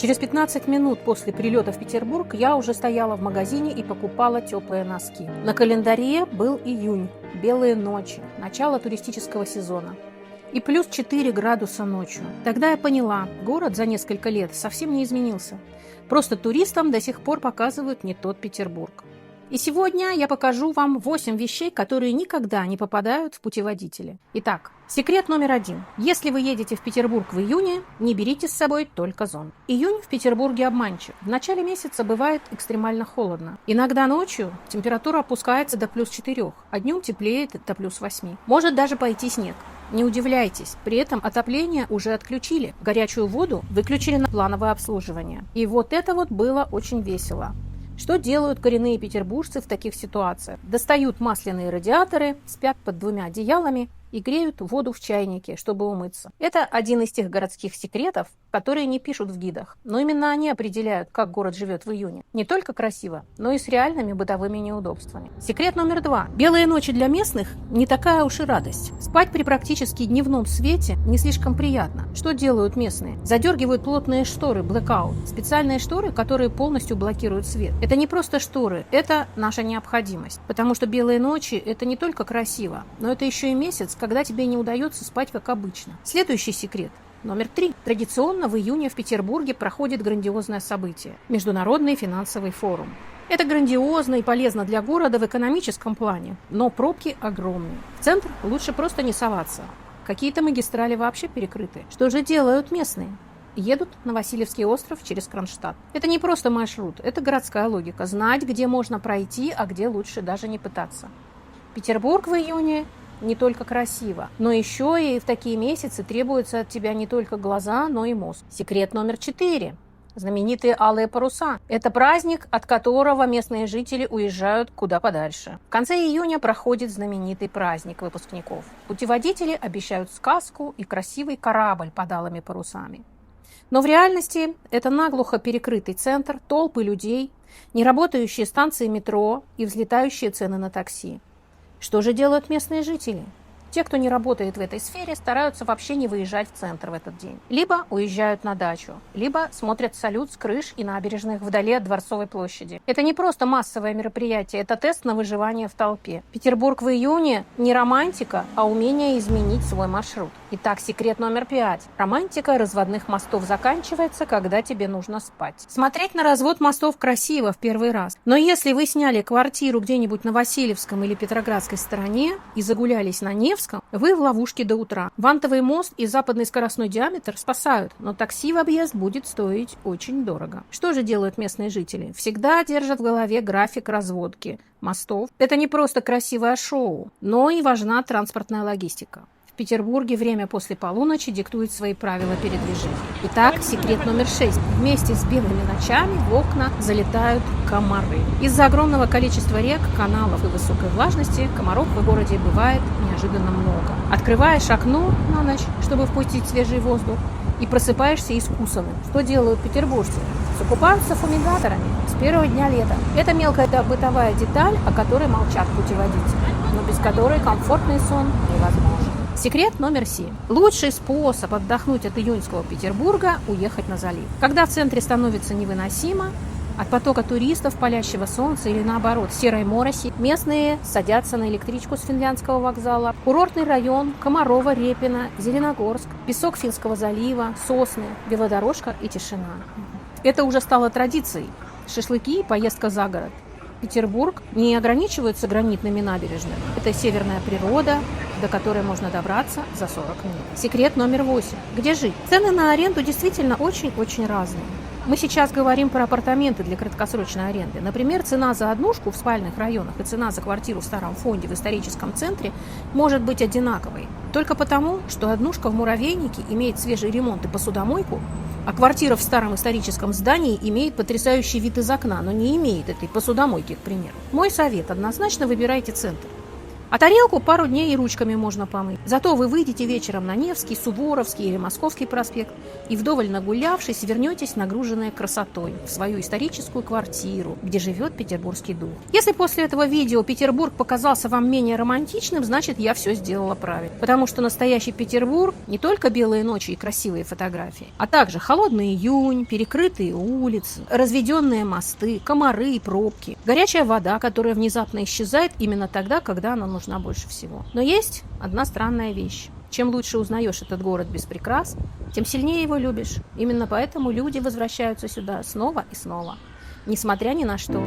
Через 15 минут после прилета в Петербург я уже стояла в магазине и покупала теплые носки. На календаре был июнь, белые ночи, начало туристического сезона. И плюс 4 градуса ночью. Тогда я поняла, город за несколько лет совсем не изменился. Просто туристам до сих пор показывают не тот Петербург. И сегодня я покажу вам 8 вещей, которые никогда не попадают в путеводители. Итак, секрет номер 1. Если вы едете в Петербург в июне, не берите с собой только зонт. Июнь в Петербурге обманчив. В начале месяца бывает экстремально холодно. Иногда ночью температура опускается до плюс 4, а днем теплеет до плюс 8. Может даже пойти снег. Не удивляйтесь, при этом отопление уже отключили. Горячую воду выключили на плановое обслуживание. И вот это вот было очень весело. Что делают коренные петербуржцы в таких ситуациях? Достают масляные радиаторы, спят под 2 одеялами и греют воду в чайнике, чтобы умыться. Это один из тех городских секретов, которые не пишут в гидах, но именно они определяют, как город живет в июне. Не только красиво, но и с реальными бытовыми неудобствами. Секрет номер 2. Белые ночи для местных не такая уж и радость. Спать при практически дневном свете не слишком приятно. Что делают местные? Задергивают плотные шторы, blackout. Специальные шторы, которые полностью блокируют свет. Это не просто шторы, это наша необходимость. Потому что белые ночи – это не только красиво, но это еще и месяц, когда тебе не удается спать как обычно. Следующий секрет. Номер 3. Традиционно в июне в Петербурге проходит грандиозное событие – Международный финансовый форум. Это грандиозно и полезно для города в экономическом плане, но пробки огромные. В центр лучше просто не соваться. Какие-то магистрали вообще перекрыты. Что же делают местные? Едут на Васильевский остров через Кронштадт. Это не просто маршрут, это городская логика. Знать, где можно пройти, а где лучше даже не пытаться. Петербург в июне не только красиво, но еще и в такие месяцы требуются от тебя не только глаза, но и мозг. Секрет номер 4. Знаменитые алые паруса. Это праздник, от которого местные жители уезжают куда подальше. В конце июня проходит знаменитый праздник выпускников. Путеводители обещают сказку и красивый корабль под алыми парусами. Но в реальности это наглухо перекрытый центр, толпы людей, неработающие станции метро и взлетающие цены на такси. Что же делают местные жители? Те, кто не работает в этой сфере, стараются вообще не выезжать в центр в этот день. Либо уезжают на дачу, либо смотрят салют с крыш и набережных вдали от Дворцовой площади. Это не просто массовое мероприятие, это тест на выживание в толпе. Петербург в июне не романтика, а умение изменить свой маршрут. Итак, секрет номер 5. Романтика разводных мостов заканчивается, когда тебе нужно спать. Смотреть на развод мостов красиво в первый раз. Но если вы сняли квартиру где-нибудь на Васильевском или Петроградской стороне и загулялись на Невском, вы в ловушке до утра. Вантовый мост и западный скоростной диаметр спасают, но такси в объезд будет стоить очень дорого. Что же делают местные жители? Всегда держат в голове график разводки мостов. Это не просто красивое шоу, но и важна транспортная логистика. В Петербурге время после полуночи диктует свои правила передвижения. Итак, секрет номер 6. Вместе с белыми ночами в окна залетают комары. Из-за огромного количества рек, каналов и высокой влажности комаров в городе бывает неожиданно много. Открываешь окно на ночь, чтобы впустить свежий воздух, и просыпаешься искусанным. Что делают петербуржцы? Закупаются фумигаторами с первого дня лета. Это мелкая бытовая деталь, о которой молчат путеводители, но без которой комфортный сон невозможен. Секрет номер 7. Лучший способ отдохнуть от июньского Петербурга – уехать на залив. Когда в центре становится невыносимо, от потока туристов, палящего солнца или наоборот серой мороси, местные садятся на электричку с Финляндского вокзала, курортный район, Комарова, Репино, Зеленогорск, песок Финского залива, сосны, велодорожка и тишина. Это уже стало традицией. Шашлыки и поездка за город. Петербург не ограничивается гранитными набережными. Это северная природа, до которой можно добраться за 40 минут. Секрет номер 8. Где жить? Цены на аренду действительно очень-очень разные. Мы сейчас говорим про апартаменты для краткосрочной аренды. Например, цена за однушку в спальных районах и цена за квартиру в старом фонде в историческом центре может быть одинаковой. Только потому, что однушка в Муравейнике имеет свежий ремонт и посудомойку, а квартира в старом историческом здании имеет потрясающий вид из окна, но не имеет этой посудомойки, к примеру. Мой совет – однозначно выбирайте центр. А тарелку пару дней и ручками можно помыть. Зато вы выйдете вечером на Невский, Суворовский или Московский проспект и, вдоволь нагулявшись, вернетесь нагруженные красотой в свою историческую квартиру, где живет петербургский дух. Если после этого видео Петербург показался вам менее романтичным, значит, я все сделала правильно. Потому что настоящий Петербург не только белые ночи и красивые фотографии, а также холодный июнь, перекрытые улицы, разведенные мосты, комары и пробки, горячая вода, которая внезапно исчезает именно тогда, когда она нужна больше всего. Но есть одна странная вещь. Чем лучше узнаешь этот город без прикрас, тем сильнее его любишь. Именно поэтому люди возвращаются сюда снова и снова, несмотря ни на что.